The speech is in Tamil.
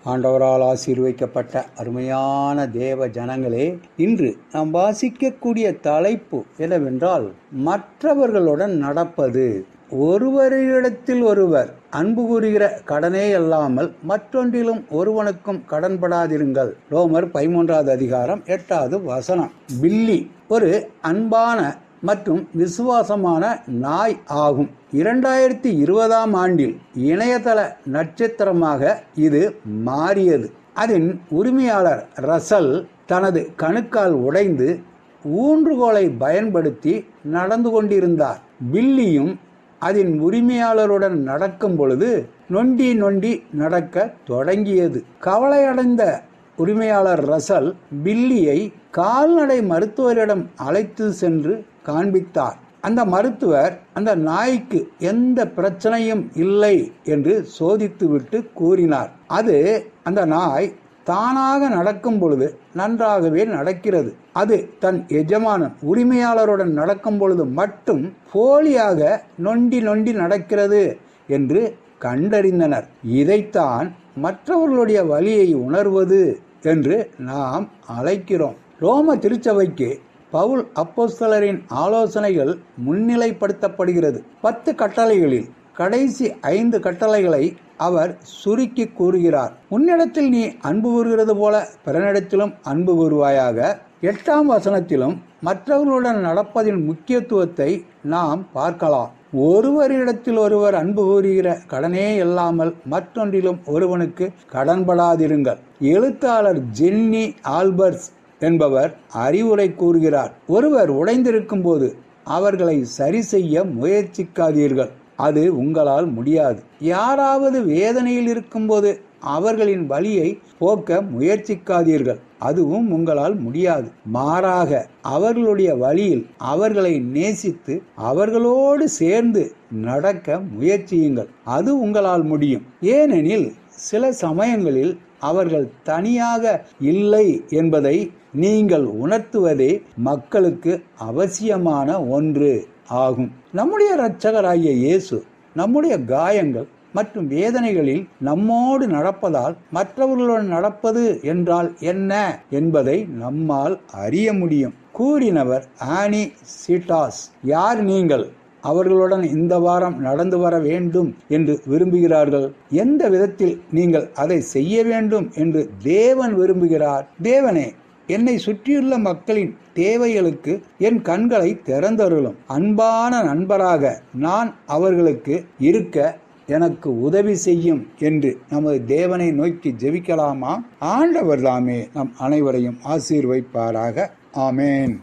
ஆண்டவரால் ஆசீர்வதிக்கப்பட்ட அருமையான தேவ ஜனங்களே, இன்று நாம் வாசிக்கக்கூடிய தலைப்பு என்னவென்றால், மற்றவர்களுடன் நடப்பது. ஒருவரிடத்தில் ஒருவர் அன்பு கூறுகிற கடனே அல்லாமல் மற்றொன்றிலும் ஒருவனுக்கும் கடன்படாதிருங்கள். ரோமர் 13வது அதிகாரம் 8வது வசனம். பில்லி ஒரு அன்பான மற்றும் விசுவாசமான நாய் ஆகும். 2020ஆம் ஆண்டில் இணையதள நட்சத்திரமாக இது மாறியது. அதன் உரிமையாளர் ரசல் தனது கணுக்கால் உடைந்து ஊன்றுகோலை பயன்படுத்தி நடந்து கொண்டிருந்தார். பில்லியும் அதன் உரிமையாளருடன் நடக்கும் பொழுது நொண்டி நடக்க தொடங்கியது. கவலையடைந்த உரிமையாளர் ரசல் பில்லியை கால்நடை மருத்துவரிடம் அழைத்து சென்று காண்பித்தார். அந்த மருத்துவர் அந்த நாய்க்கு எந்த பிரச்சனையும் இல்லை என்று சோதித்துவிட்டு கூறினார். அந்த நாய் தானாக நடக்கும் பொழுது நன்றாகவே நடக்கிறது. அது தன் எஜமானன் உரிமையாளருடன் நடக்கும் பொழுது மட்டும் போலியாக நொண்டி நடக்கிறது என்று கண்டறிந்தனர். இதைத்தான் மற்றவர்களுடைய வலியை உணர்வது என்று நாம் அழைக்கிறோம். ரோம திருச்சபைக்கு பவுல் அப்போஸ்தலரின் ஆலோசனைகள் முன்னிலைப்படுத்தப்படுகிறது. 10 கட்டளைகளில் கடைசி 5 கட்டளைகளை அவர் சுருக்கி கூறுகிறார். உன்னிடத்தில் நீ அன்பு கூறுகிறது போல பிறனிடத்திலும் அன்பு கூறுவாயாக. 8ஆம் வசனத்திலும் மற்றவர்களுடன் நடப்பதின் முக்கியத்துவத்தை நாம் பார்க்கலாம். ஒருவரிடத்தில் ஒருவர் அன்பு கூறுகிற கடனே இல்லாமல் மற்றொன்றிலும் ஒருவனுக்கு கடன்படாதிருங்கள். எழுத்தாளர் ஜென்னி ஆல்பர்ட்ஸ் என்பவர் அறிவுரை கூறுகிறார். ஒருவர் உடைந்திருக்கும் போது அவர்களை சரி செய்ய முயற்சிக்காதீர்கள், அது உங்களால் முடியாது. யாராவது வேதனையில் இருக்கும்போது அவர்களின் வலியை போக்க முயற்சிக்காதீர்கள், அதுவும் உங்களால் முடியாது. மாறாக அவர்களுடைய வழியில் அவர்களை நேசித்து அவர்களோடு சேர்ந்து நடக்க முயற்சியுங்கள், அது உங்களால் முடியும். ஏனெனில் சில சமயங்களில் அவர்கள் தனியாக இல்லை என்பதை நீங்கள் உணர்த்துவதே மக்களுக்கு அவசியமான ஒன்று ஆகும். நம்முடைய இரட்சகராகிய இயேசு நம்முடைய காயங்கள் மற்றும் வேதனைகளில் நம்மோடு நடப்பதால் மற்றவர்களுடன் நடப்பது என்றால் என்ன என்பதை நம்மால் அறிய முடியும். கூறினவர் ஆனி சீட்டாஸ். யார் நீங்கள் அவர்களுடன் இந்த வாரம் நடந்து வர வேண்டும் என்று விரும்புகிறார்கள்? எந்த விதத்தில் நீங்கள் அதை செய்ய வேண்டும் என்று தேவன் விரும்புகிறார்? தேவனே, என்னை சுற்றியுள்ள மக்களின் தேவைகளுக்கு என் கண்களை திறந்தருளும். அன்பான நண்பராக நான் அவர்களுக்கு இருக்க எனக்கு உதவி செய்யும் என்று நமது தேவனை நோக்கி ஜெபிக்கலாமா? ஆண்டவர் தாமே நம் அனைவரையும் ஆசீர்வதிப்பாராக. ஆமேன்.